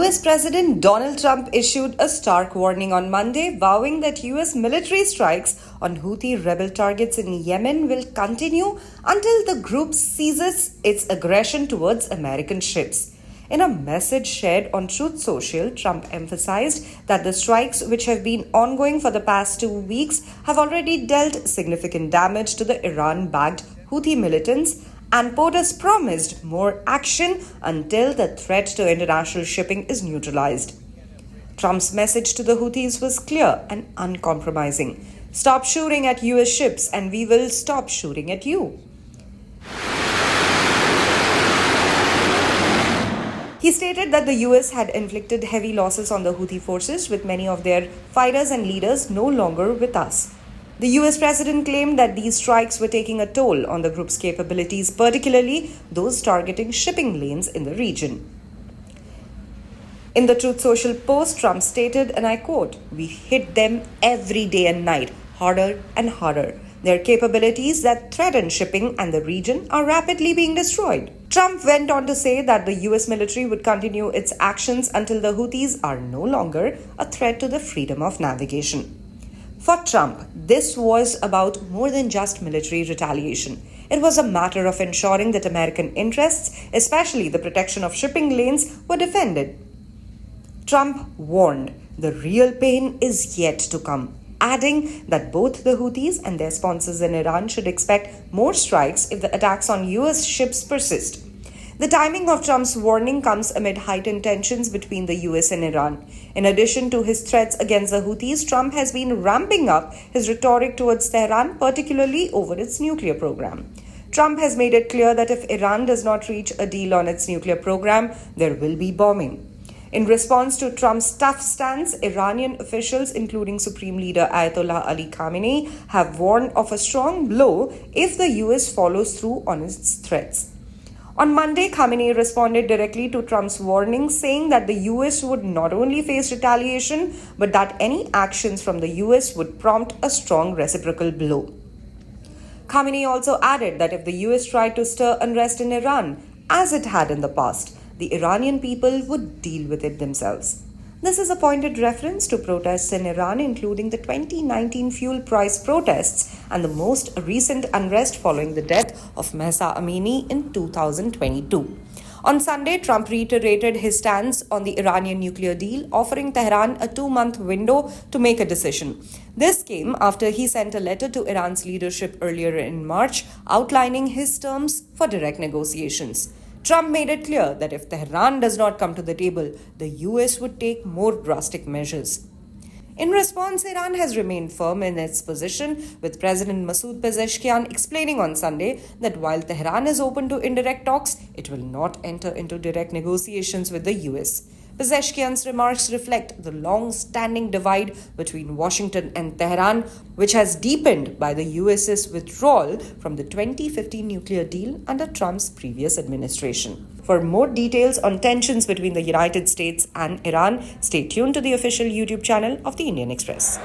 US President Donald Trump issued a stark warning on Monday, vowing that US military strikes on Houthi rebel targets in Yemen will continue until the group ceases its aggression towards American ships. In a message shared on Truth Social, Trump emphasized that the strikes, which have been ongoing for the past 2 weeks, have already dealt significant damage to the Iran-backed Houthi militants, and POTUS promised more action until the threat to international shipping is neutralized. Trump's message to the Houthis was clear and uncompromising. Stop shooting at US ships and we will stop shooting at you. He stated that the US had inflicted heavy losses on the Houthi forces, with many of their fighters and leaders no longer with us. The US president claimed that these strikes were taking a toll on the group's capabilities, particularly those targeting shipping lanes in the region. In the Truth Social post, Trump stated, and I quote, "We hit them every day and night, harder and harder. Their capabilities that threaten shipping and the region are rapidly being destroyed." Trump went on to say that the US military would continue its actions until the Houthis are no longer a threat to the freedom of navigation. For Trump, this was about more than just military retaliation. It was a matter of ensuring that American interests, especially the protection of shipping lanes, were defended. Trump warned, "The real pain is yet to come," adding that both the Houthis and their sponsors in Iran should expect more strikes if the attacks on US ships persist. The timing of Trump's warning comes amid heightened tensions between the US and Iran. In addition to his threats against the Houthis, Trump has been ramping up his rhetoric towards Tehran, particularly over its nuclear program. Trump has made it clear that if Iran does not reach a deal on its nuclear program, there will be bombing. In response to Trump's tough stance, Iranian officials, including Supreme Leader Ayatollah Ali Khamenei, have warned of a strong blow if the US follows through on its threats. On Monday, Khamenei responded directly to Trump's warning, saying that the US would not only face retaliation, but that any actions from the US would prompt a strong reciprocal blow. Khamenei also added that if the US tried to stir unrest in Iran, as it had in the past, the Iranian people would deal with it themselves. This is a pointed reference to protests in Iran, including the 2019 fuel price protests and the most recent unrest following the death of Mahsa Amini in 2022. On Sunday, Trump reiterated his stance on the Iranian nuclear deal, offering Tehran a 2-month window to make a decision. This came after he sent a letter to Iran's leadership earlier in March, outlining his terms for direct negotiations. Trump made it clear that if Tehran does not come to the table, the US would take more drastic measures. In response, Iran has remained firm in its position, with President Masoud Pezeshkian explaining on Sunday that while Tehran is open to indirect talks, it will not enter into direct negotiations with the US. Pezeshkian's remarks reflect the long-standing divide between Washington and Tehran, which has deepened by the US's withdrawal from the 2015 nuclear deal under Trump's previous administration. For more details on tensions between the United States and Iran, stay tuned to the official YouTube channel of the Indian Express.